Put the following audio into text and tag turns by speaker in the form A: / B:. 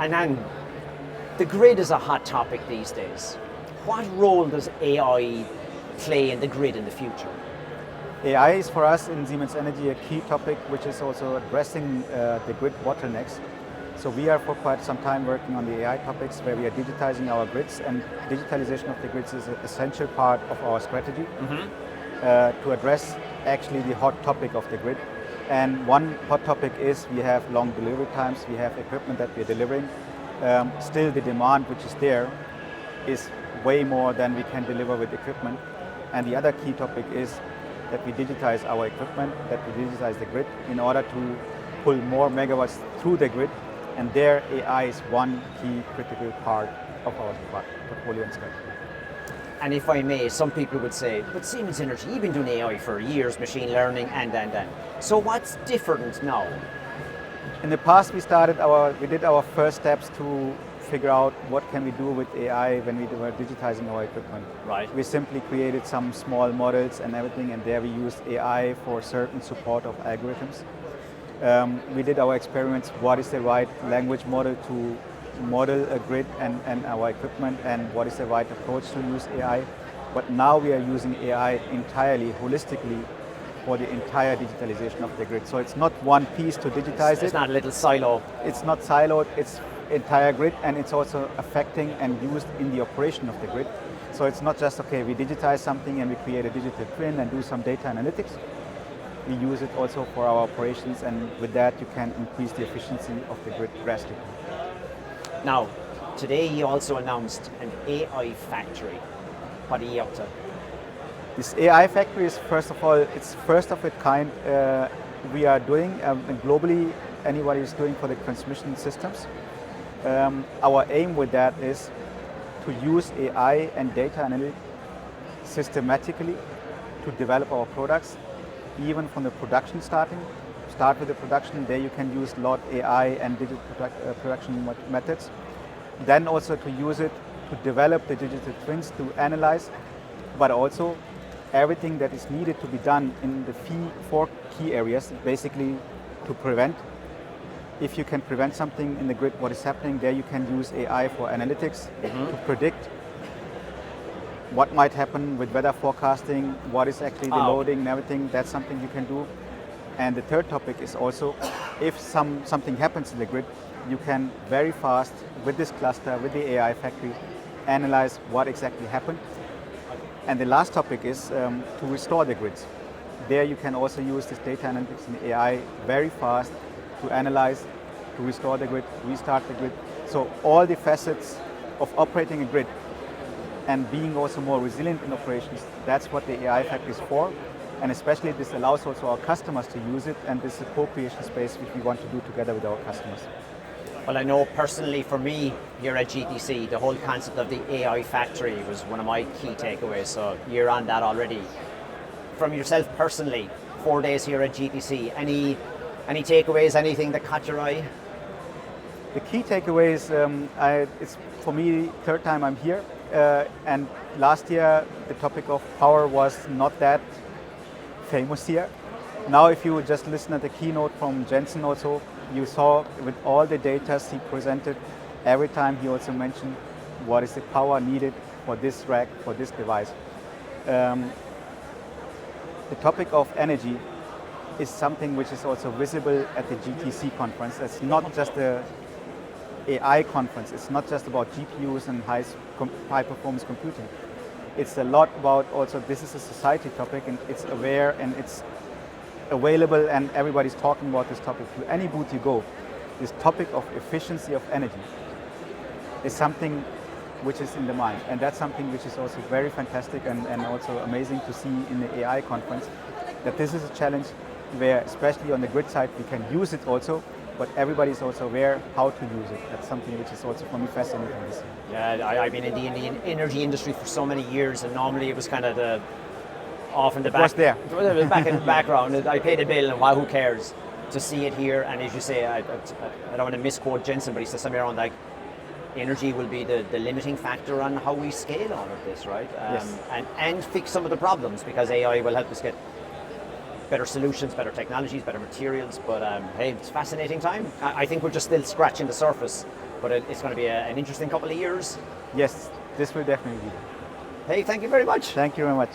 A: And then the grid is a hot topic these days. What role does AI play in the grid in the future?
B: AI is for us in Siemens Energy a key topic which is also addressing the grid bottlenecks. So we are for quite some time working on the AI topics where we are digitizing our grids, and digitalization of the grids is an essential part of our strategy to address actually the hot topic of the grid. And one hot topic is we have long delivery times, we have equipment that we are delivering. Still the demand which is there is way more than we can deliver with equipment. And the other key topic is that we digitize our equipment, that we digitize the grid in order to pull more megawatts through the grid. And there AI is one key critical part of our portfolio and strategy.
A: And if I may, some people would say, but Siemens Energy, you've been doing AI for years, machine learning, and. So what's different now?
B: In the past, we did our first steps to figure out what can we do with AI when we were digitizing our equipment.
A: Right.
B: We simply created some small models and everything, and there we used AI for certain support of algorithms. We did our experiments, what is the right language model to model a grid and our equipment, and what is the right approach to use AI. But now we are using AI entirely, holistically, for the entire digitalization of the grid. So it's not one piece to digitize it.
A: It's not a little silo.
B: It's not siloed, it's entire grid, and it's also affecting and used in the operation of the grid. So it's not just, okay, we digitize something and we create a digital twin and do some data analytics. We use it also for our operations, and with that you can increase the efficiency of the grid drastically.
A: Now, today you also announced an AI factory. What are you up to?
B: This AI factory is, first of all, it's first of its kind we are doing, and globally anybody is doing for the transmission systems. Our aim with that is to use AI and data analytics systematically to develop our products, even from the production start with the production. There you can use a lot AI and digital production methods. Then also to use it to develop the digital twins to analyze, but also everything that is needed to be done in the four key areas, basically to prevent. If you can prevent something in the grid, what is happening, there you can use AI for analytics to predict what might happen with weather forecasting, what is actually the loading and everything. That's something you can do. And the third topic is also, if something happens in the grid, you can very fast, with this cluster, with the AI factory, analyze what exactly happened. And the last topic is to restore the grids. There you can also use this data analytics and AI very fast to analyze, to restore the grid, restart the grid. So all the facets of operating a grid and being also more resilient in operations, that's what the AI factory is for. And especially this allows also our customers to use it, and this is a co-creation space which we want to do together with our customers.
A: Well, I know personally for me here at GTC, the whole concept of the AI factory was one of my key takeaways, so you're on that already. From yourself personally, 4 days here at GTC, any takeaways, anything that caught your eye?
B: The key takeaways, it's for me, third time I'm here, and last year the topic of power was not that famous here. Now if you just listen at the keynote from Jensen also, you saw with all the data he presented, every time he also mentioned what is the power needed for this rack, for this device. The topic of energy is something which is also visible at the GTC conference. It's not just a AI conference, it's not just about GPUs and high performance computing. It's a lot about also, this is a society topic, and it's aware and it's available, and everybody's talking about this topic. To any booth you go, this topic of efficiency of energy is something which is in the mind, and that's something which is also very fantastic and also amazing to see in the AI conference, that this is a challenge where, especially on the grid side, we can use it also, but everybody's also aware how to use it. That's something which is also for me fascinating this year.
A: Yeah, I've been in the Indian energy industry for so many years, and normally it was kind of off in the back.
B: Was there.
A: It was back in the background. I paid a bill, and wow, who cares? To see it here, and as you say, I don't want to misquote Jensen, but he said something around like, energy will be the limiting factor on how we scale all of this, right?
B: Yes.
A: And fix some of the problems, because AI will help us get better solutions, better technologies, better materials. But hey, it's a fascinating time. I think we're just still scratching the surface but it's going to be an interesting couple of years.
B: Yes, this will definitely be.
A: Hey, thank you very much.
B: Thank you very much.